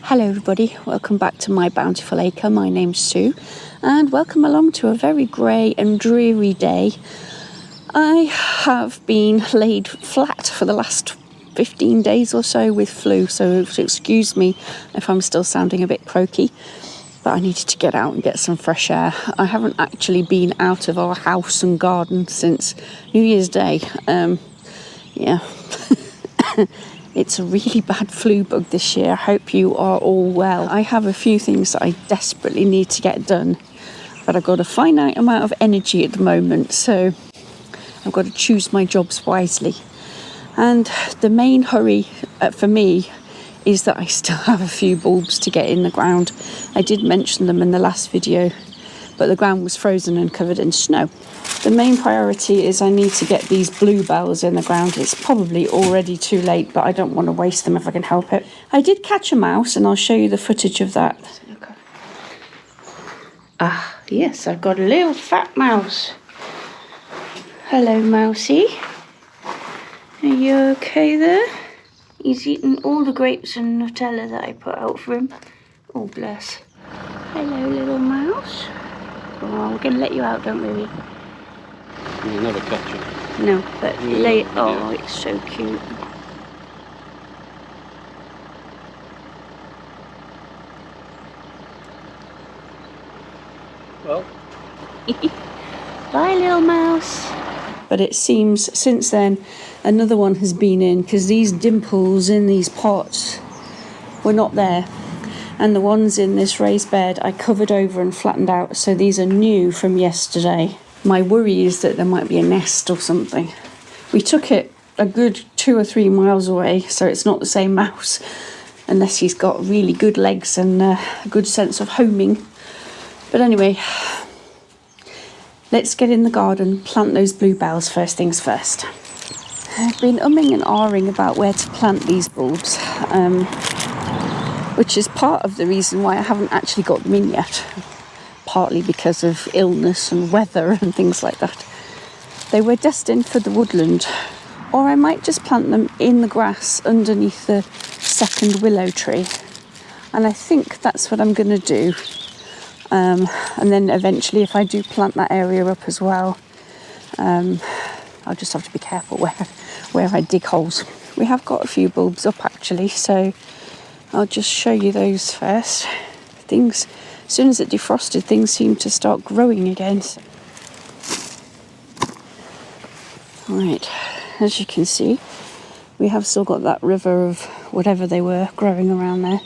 Hello everybody, welcome back to my bountiful acre. My name's Sue and welcome along to a very grey and dreary day. I have been laid flat for the last 15 days or so with flu, so excuse me if I'm still sounding a bit croaky, but I needed to get out and get some fresh air. I haven't actually been out of our house and garden since New Year's Day. It's a really bad flu bug this year. I hope you are all well. I have a few things that I desperately need to get done, but I've got a finite amount of energy at the moment, so I've got to choose my jobs wisely. And the main hurry for me is that I still have a few bulbs to get in the ground. I did mention them in the last video, but the ground was frozen and covered in snow. The main priority is I need to get these bluebells in the ground. It's probably already too late, but I don't want to waste them if I can help it. I did catch a mouse, and I'll show you the footage of that. Ah, yes, I've got a little fat mouse. Hello, Mousy. Are you okay there? He's eaten all the grapes and Nutella that I put out for him. Oh, bless. Hello, little mouse. Oh, we're going to let you out, don't we? You'll never catch it. No, but late. Oh, it's so cute. Well. Bye, little mouse. But it seems since then another one has been in, because these dimples in these pots were not there. And the ones in this raised bed I covered over and flattened out, so these are new from yesterday. My worry is that there might be a nest or something. We took it a good 2 or 3 miles away, so it's not the same mouse, unless he's got really good legs and a good sense of homing. But anyway, let's get in the garden, plant those bluebells first things first. I've been umming and ahhing about where to plant these bulbs, which is part of the reason why I haven't actually got them in yet. Partly because of illness and weather and things like that. They were destined for the woodland, or I might just plant them in the grass underneath the second willow tree. And I think that's what I'm going to do. And then eventually, if I do plant that area up as well, I'll just have to be careful where I dig holes. We have got a few bulbs up actually, so I'll just show you those first. As soon as it defrosted, things seemed to start growing again. Right, as you can see, we have still got that river of whatever they were growing around there.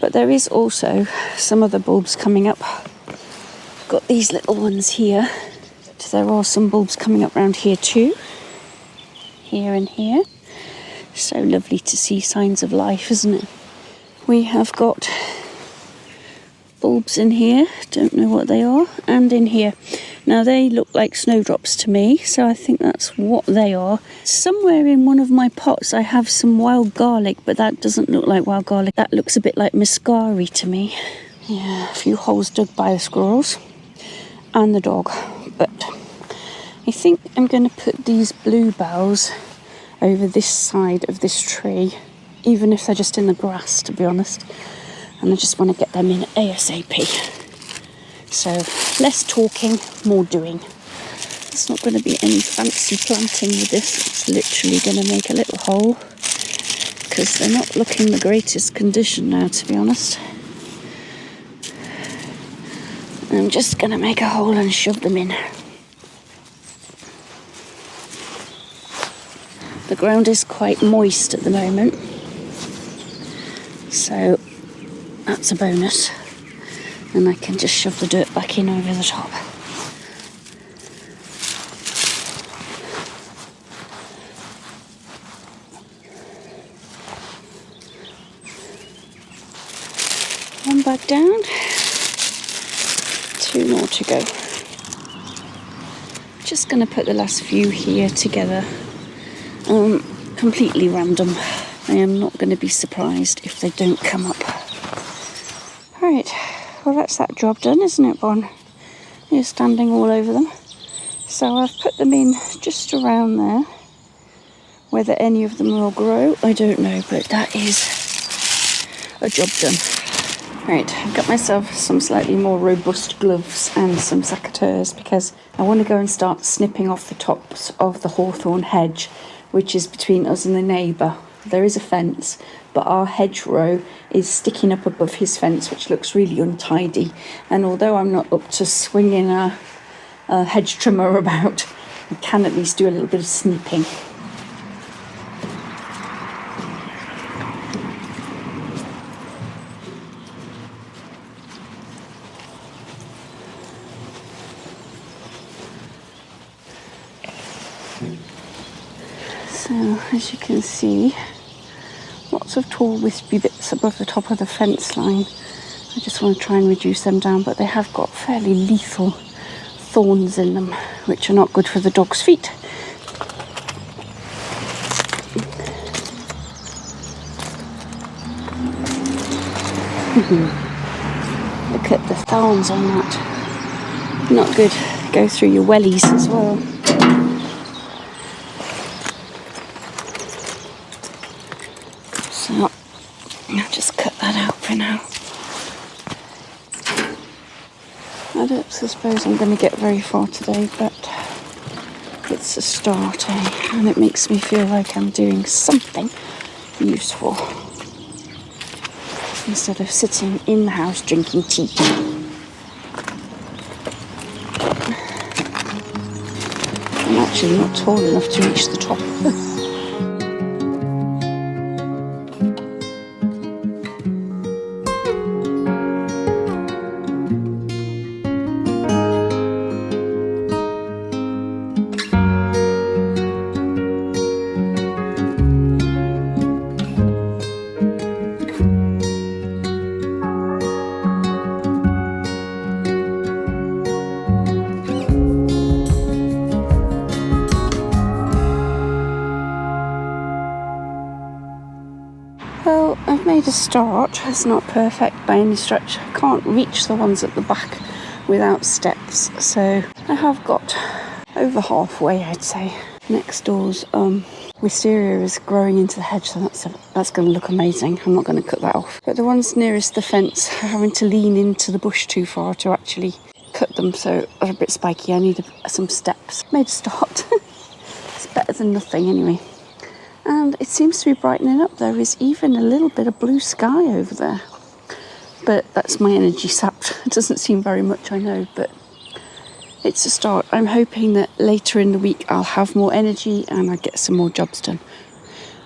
But there is also some other bulbs coming up. I've got these little ones here. There are some bulbs coming up around here too. Here and here. So lovely to see signs of life, isn't it? We have got bulbs in here, don't know what they are, and in here. Now they look like snowdrops to me, so I think that's what they are. Somewhere in one of my pots I have some wild garlic, but that doesn't look like wild garlic. That looks a bit like muscari to me. Yeah, a few holes dug by the squirrels and the dog. But I think I'm going to put these bluebells over this side of this tree, even if they're just in the grass, to be honest. And I just want to get them in ASAP. So less talking, more doing. It's not going to be any fancy planting with this. It's literally going to make a little hole, because they're not looking the greatest condition now, to be honest. I'm just going to make a hole and shove them in. The ground is quite moist at the moment, so that's a bonus. And I can just shove the dirt back in over the top. One back down. 2 more to go. Just going to put the last few here together. Completely random. I am not going to be surprised if they don't come up. Right, well that's that job done, isn't it, Bon? You're standing all over them. So I've put them in just around there. Whether any of them will grow, I don't know, but that is a job done. Right, I've got myself some slightly more robust gloves and some secateurs because I want to go and start snipping off the tops of the hawthorn hedge, which is between us and the neighbour. There is a fence, but our hedgerow is sticking up above his fence, which looks really untidy. And although I'm not up to swinging a hedge trimmer about, I can at least do a little bit of snipping. So, as you can see, lots of tall wispy bits above the top of the fence line. I just want to try and reduce them down, but they have got fairly lethal thorns in them, which are not good for the dog's feet. Look at the thorns on that. Not good. Go through your wellies as well. So I'll just cut that out for now. I don't suppose I'm going to get very far today, but it's a start, and it makes me feel like I'm doing something useful instead of sitting in the house drinking tea. I'm actually not tall enough to reach the top. Well, I've made a start. It's not perfect by any stretch. I can't reach the ones at the back without steps, so I have got over halfway, I'd say. Next door's wisteria is growing into the hedge, so that's going to look amazing. I'm not going to cut that off. But the ones nearest the fence are having to lean into the bush too far to actually cut them, so they're a bit spiky. I need some steps. Made a start. It's better than nothing anyway. And it seems to be brightening up. There is even a little bit of blue sky over there. But that's my energy sapped. It doesn't seem very much, I know, but it's a start. I'm hoping that later in the week I'll have more energy and I'll get some more jobs done.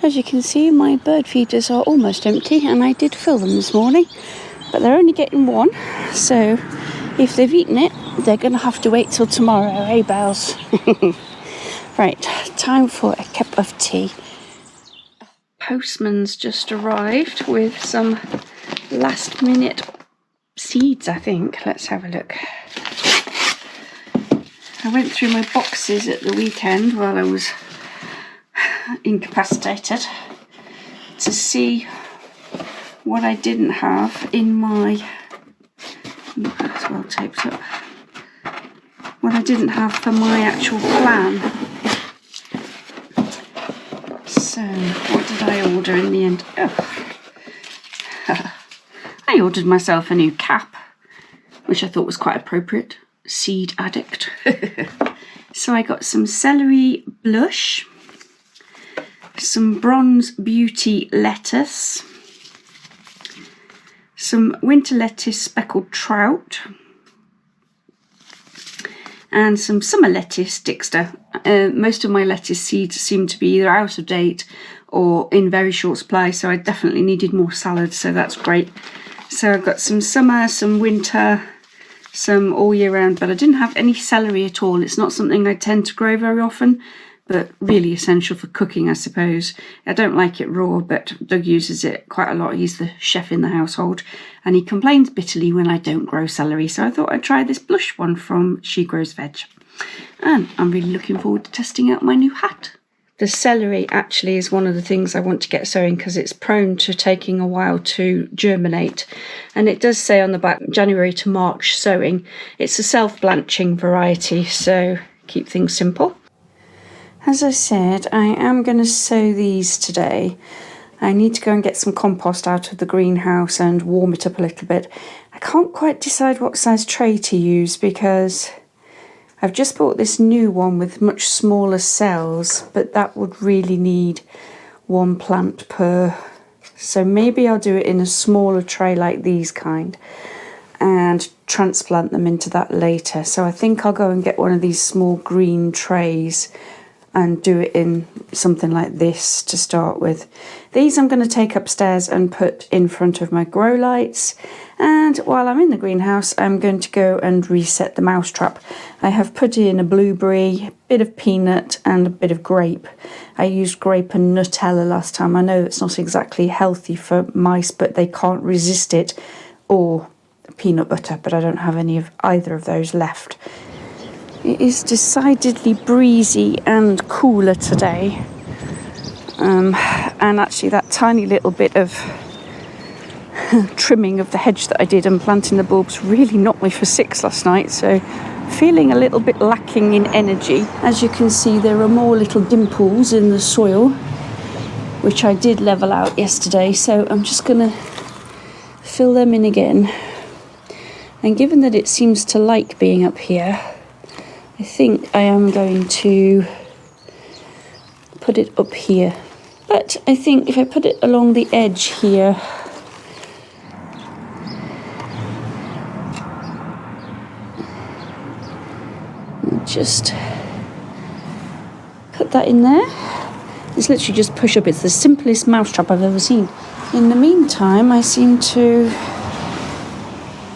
As you can see, my bird feeders are almost empty, and I did fill them this morning, but they're only getting one. So if they've eaten it, they're going to have to wait till tomorrow, eh, Bells? Right, time for a cup of tea. Postman's just arrived with some last minute seeds, I think. Let's have a look. I went through my boxes at the weekend while I was incapacitated to see what I didn't have in my... That's well taped up. What I didn't have for my actual plan. So, what did I order in the end? Oh. I ordered myself a new cap, which I thought was quite appropriate. Seed addict. So I got some celery blush, some Bronze Beauty lettuce, some winter lettuce speckled trout, and some summer lettuce Dixter. Most of my lettuce seeds seem to be either out of date or in very short supply, so I definitely needed more salad, so that's great. So I've got some summer, some winter, some all year round, but I didn't have any celery at all. It's not something I tend to grow very often, but really essential for cooking, I suppose. I don't like it raw, but Doug uses it quite a lot. He's the chef in the household, and he complains bitterly when I don't grow celery, so I thought I'd try this blush one from She Grows Veg. And I'm really looking forward to testing out my new hat. The celery actually is one of the things I want to get sowing because it's prone to taking a while to germinate. And it does say on the back, January to March sowing. It's a self-blanching variety, so keep things simple. As I said, I am going to sow these today. I need to go and get some compost out of the greenhouse and warm it up a little bit. I can't quite decide what size tray to use because I've just bought this new one with much smaller cells, but that would really need one plant per. So maybe I'll do it in a smaller tray like these kind and transplant them into that later. So I think I'll go and get one of these small green trays and do it in something like this to start with. These I'm going to take upstairs and put in front of my grow lights. And while I'm in the greenhouse, I'm going to go and reset the mouse trap. I have put in a blueberry, a bit of peanut and a bit of grape. I used grape and Nutella last time. I know it's not exactly healthy for mice, but they can't resist it, or peanut butter, but I don't have any of either of those left. It is decidedly breezy and cooler today. And actually that tiny little bit of trimming of the hedge that I did and planting the bulbs really knocked me for 6 last night, so feeling a little bit lacking in energy. As you can see, there are more little dimples in the soil, which I did level out yesterday, so I'm just going to fill them in again. And given that it seems to like being up here, I think I am going to put it up here. But I think if I put it along the edge here, just put that in there. It's literally just push up. It's the simplest mousetrap I've ever seen. In the meantime, I seem to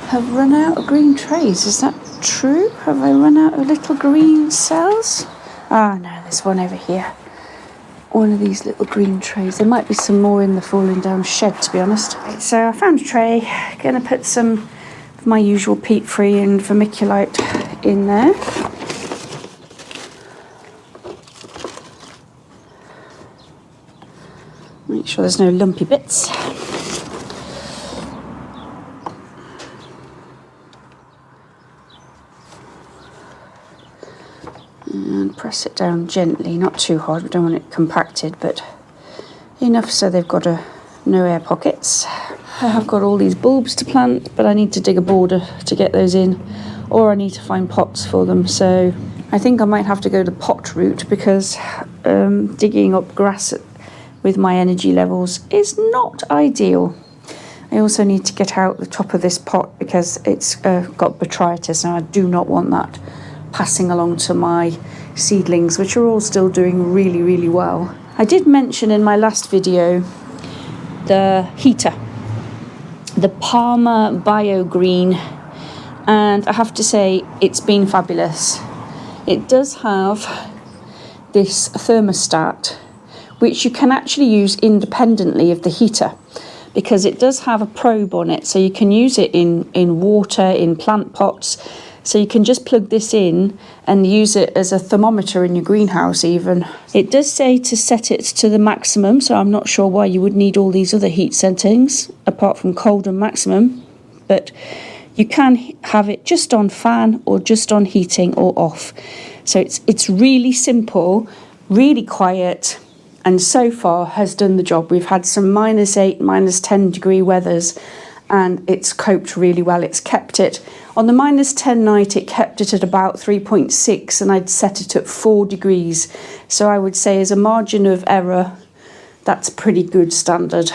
have run out of green trays. Is that true? Have I run out of little green cells? Ah, no, there's one over here. One of these little green trays. There might be some more in the falling down shed, to be honest. Right, so I found a tray. Gonna put some of my usual peat free and vermiculite in there. Make sure there's no lumpy bits. And press it down gently, not too hard. We don't want it compacted, but enough so they've got no air pockets. I have got all these bulbs to plant, but I need to dig a border to get those in, or I need to find pots for them. So I think I might have to go the pot route, because digging up grass with my energy levels is not ideal. I also need to get out the top of this pot because it's got botrytis, and I do not want that passing along to my seedlings, which are all still doing really, really well. I did mention in my last video the heater, the Palmer BioGreen, and I have to say it's been fabulous. It does have this thermostat, which you can actually use independently of the heater, because it does have a probe on it, so you can use it in water, in plant pots. So you can just plug this in and use it as a thermometer in your greenhouse even. It does say to set it to the maximum, so I'm not sure why you would need all these other heat settings apart from cold and maximum, but you can have it just on fan or just on heating or off. So it's really simple, really quiet, and so far has done the job. We've had some -8, -10 degree weathers, and it's coped really well. It's kept it on the -10 night, it kept it at about 3.6, and I'd set it at 4 degrees. So I would say as a margin of error, that's pretty good standard.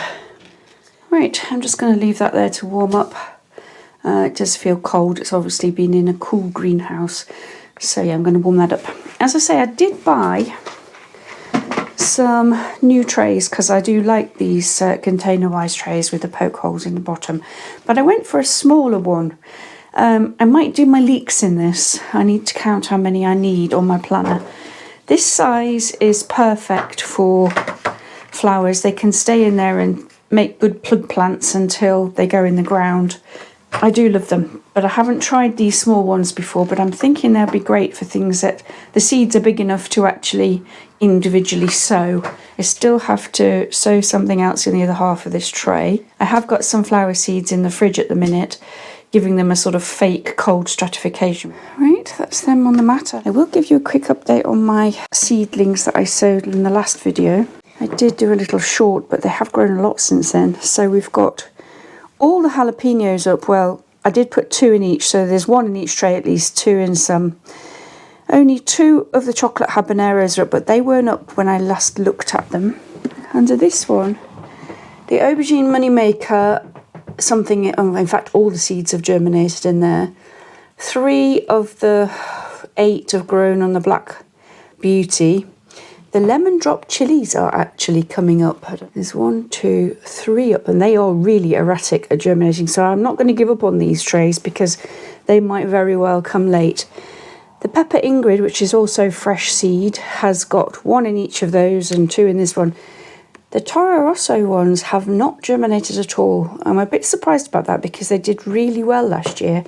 Right, I'm just going to leave that there to warm up. It does feel cold. It's obviously been in a cool greenhouse. So yeah, I'm going to warm that up. As I say, I did buy some new trays because I do like these container-wise trays with the poke holes in the bottom. But I went for a smaller one. I might do my leeks in this. I need to count how many I need on my planner. This size is perfect for flowers. They can stay in there and make good plug plants until they go in the ground. I do love them, but I haven't tried these small ones before, but I'm thinking they'll be great for things that the seeds are big enough to actually individually sow. I still have to sow something else in the other half of this tray. I have got some flower seeds in the fridge at the minute, giving them a sort of fake cold stratification. Right, that's them on the mat. I will give you a quick update on my seedlings that I sowed in the last video. I did do a little short, but they have grown a lot since then. So we've got all the jalapenos up. Well, I did put 2 in each, so there's 1 in each tray at least, 2 in some. Only 2 of the chocolate habaneros are up, but they weren't up when I last looked at them. Under this one, the aubergine moneymaker, something, in fact all the seeds have germinated in there. 3 of the 8 have grown on the Black Beauty. The lemon drop chilies are actually coming up. There's 1, 2, 3 up, and they are really erratic at germinating, so I'm not going to give up on these trays because they might very well come late. The Pepper Ingrid, which is also fresh seed, has got 1 in each of those and 2 in this one. The Toro Rosso ones have not germinated at all. I'm a bit surprised about that because they did really well last year.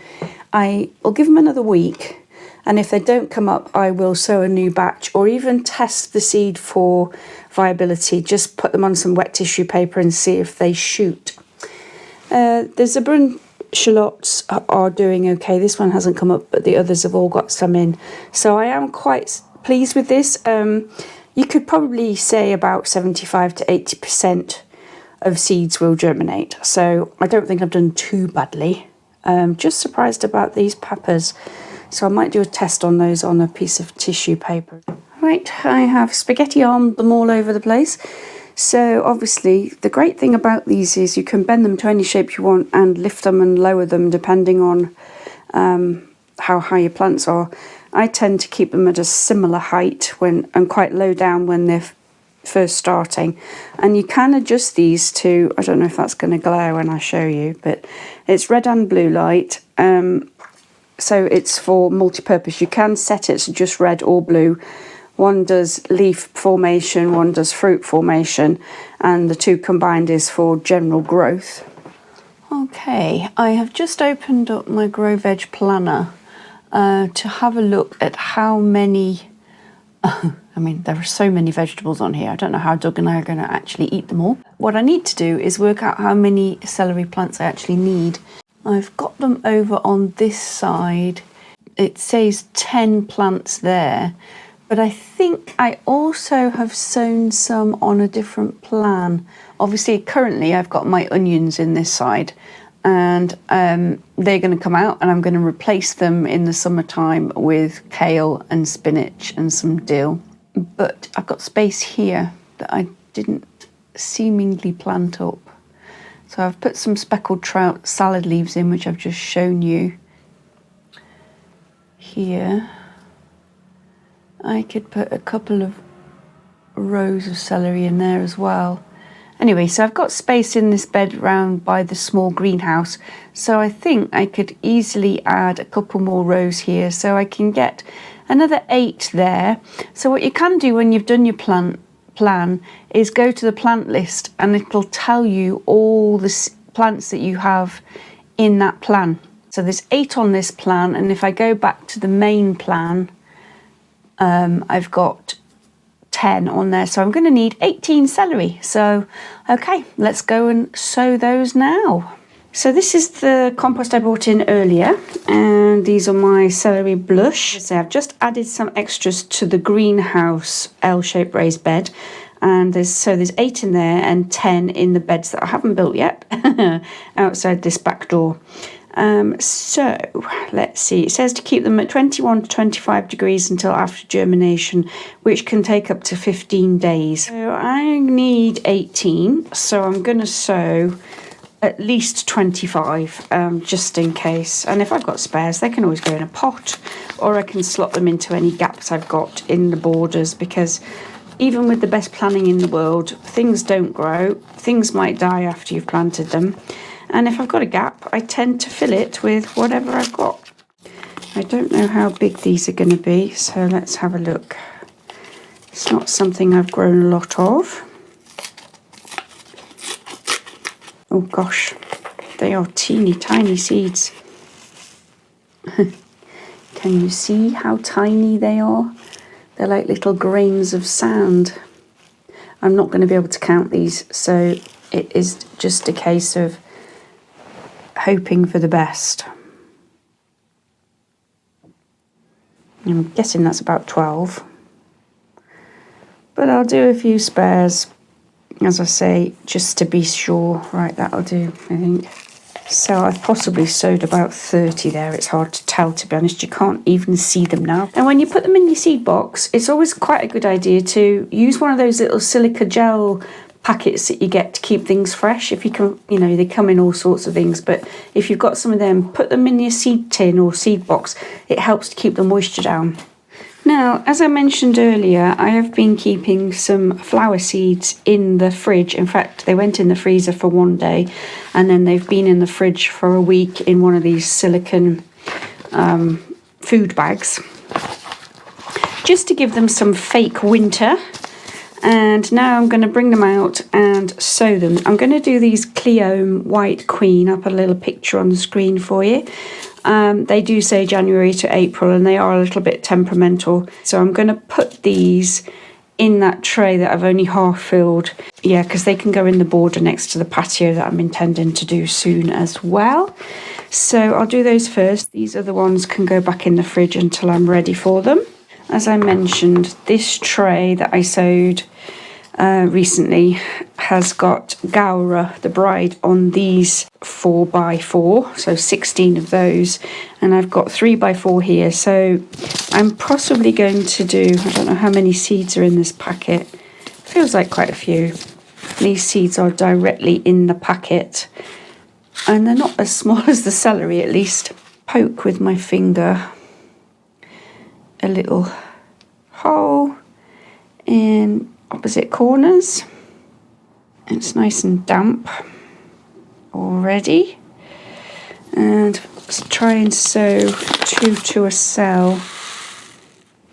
I will give them another week, and if they don't come up, I will sow a new batch or even test the seed for viability. Just put them on some wet tissue paper and see if they shoot. The Zebrun shallots are doing okay. This one hasn't come up, but the others have all got some in. So I am quite pleased with this. You could probably say about 75 to 80% of seeds will germinate. So I don't think I've done too badly. Just surprised about these peppers. So I might do a test on those on a piece of tissue paper. Right, I have spaghetti armed them all over the place. So obviously the great thing about these is you can bend them to any shape you want and lift them and lower them depending on how high your plants are. I tend to keep them at a similar height and quite low down when they're first starting. And you can adjust these to, I don't know if that's going to glare when I show you, but it's red and blue light. So it's for multi-purpose. You can set it to just red or blue. One does leaf formation, one does fruit formation, and the 2 combined is for general growth. Okay, I have just opened up my Grow Veg planner to have a look at how many, I mean, there are so many vegetables on here. I don't know how Doug and I are going to actually eat them all. What I need to do is work out how many celery plants I actually need. I've got them over on this side. It says 10 plants there. But I think I also have sown some on a different plan. Obviously, currently I've got my onions in this side, and they're going to come out, and I'm going to replace them in the summertime with kale and spinach and some dill. But I've got space here that I didn't seemingly plant up. So I've put some speckled trout salad leaves in, which I've just shown you here. I could put a couple of rows of celery in there as well. Anyway, so I've got space in this bed round by the small greenhouse, so I think I could easily add a couple more rows here, so I can get another 8 there. So what you can do when you've done your plan is go to the plant list, and it'll tell you all the plants that you have in that plan. So there's 8 on this plan, and if I go back to the main plan, I've got 10 on there, so I'm going to need 18 celery. So okay, let's go and sow those now. So this is the compost I brought in earlier, and these are my celery blush. So I've just added some extras to the greenhouse L-shaped raised bed, and there's 8 in there and 10 in the beds that I haven't built yet outside this back door. So let's see, it says to keep them at 21 to 25 degrees until after germination, which can take up to 15 days. So I need 18, so I'm going to sow at least 25 just in case. And if I've got spares, they can always go in a pot, or I can slot them into any gaps I've got in the borders, because even with the best planning in the world, things don't grow. Things might die after you've planted them. And if I've got a gap, I tend to fill it with whatever I've got. I don't know how big these are going to be, so let's have a look. It's not something I've grown a lot of. Oh gosh, they are teeny tiny seeds. Can you see how tiny they are? They're like little grains of sand. I'm not going to be able to count these, so it is just a case of hoping for the best. I'm guessing that's about 12. But I'll do a few spares as I say, just to be sure. Right, that'll do, I think. So I've possibly sowed about 30 there. It's hard to tell, to be honest. You can't even see them now. And when you put them in your seed box, it's always quite a good idea to use one of those little silica gel packets that you get to keep things fresh. If you can, you know, they come in all sorts of things, but if you've got some of them, put them in your seed tin or seed box. It helps to keep the moisture down. Now, as I mentioned earlier, I have been keeping some flower seeds in the fridge. In fact, they went in the freezer for one day, and then they've been in the fridge for a week in one of these silicone food bags, just to give them some fake winter. And now I'm going to bring them out and sow them. I'm going to do these Cleome White Queen. I'll put a little picture on the screen for you. They do say January to April, and they are a little bit temperamental. So I'm going to put these in that tray that I've only half filled. Yeah, because they can go in the border next to the patio that I'm intending to do soon as well. So I'll do those first. These other ones can go back in the fridge until I'm ready for them. As I mentioned, this tray that I sowed recently has got Gaura, the bride, on these 4x4, so 16 of those, and I've got 3x4 here. So I'm possibly going to do, I don't know how many seeds are in this packet. Feels like quite a few. These seeds are directly in the packet, and they're not as small as the celery, at least. Poke with my finger a little hole in opposite corners. It's nice and damp already, and let's try and sew 2 to a cell,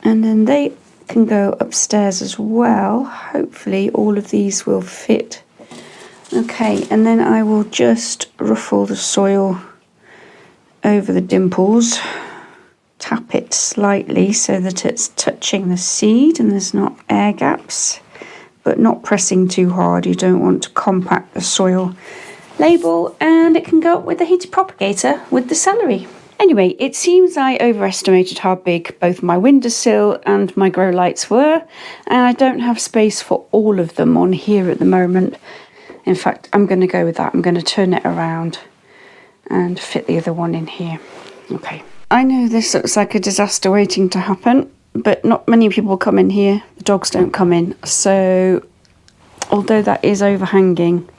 and then they can go upstairs as well. Hopefully all of these will fit. Okay, and then I will just ruffle the soil over the dimples, tap it slightly so that it's touching the seed and there's not air gaps, but not pressing too hard. You don't want to compact the soil. Label, and it can go up with the heated propagator with the celery. Anyway, it seems I overestimated how big both my windowsill and my grow lights were, and I don't have space for all of them on here at the moment. In fact, I'm going to go with that. I'm going to turn it around and fit the other one in here. Okay. I know this looks like a disaster waiting to happen, but not many people come in here. The dogs don't come in. So although that is overhanging,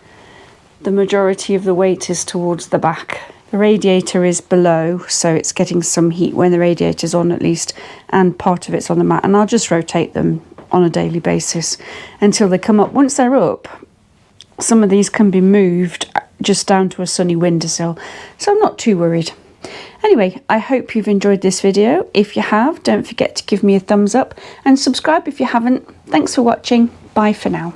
the majority of the weight is towards the back. The radiator is below, so it's getting some heat when the radiator's on at least, and part of it's on the mat. And I'll just rotate them on a daily basis until they come up. Once they're up, some of these can be moved just down to a sunny windowsill, so I'm not too worried. Anyway, I hope you've enjoyed this video. If you have, don't forget to give me a thumbs up and subscribe if you haven't. Thanks for watching. Bye for now.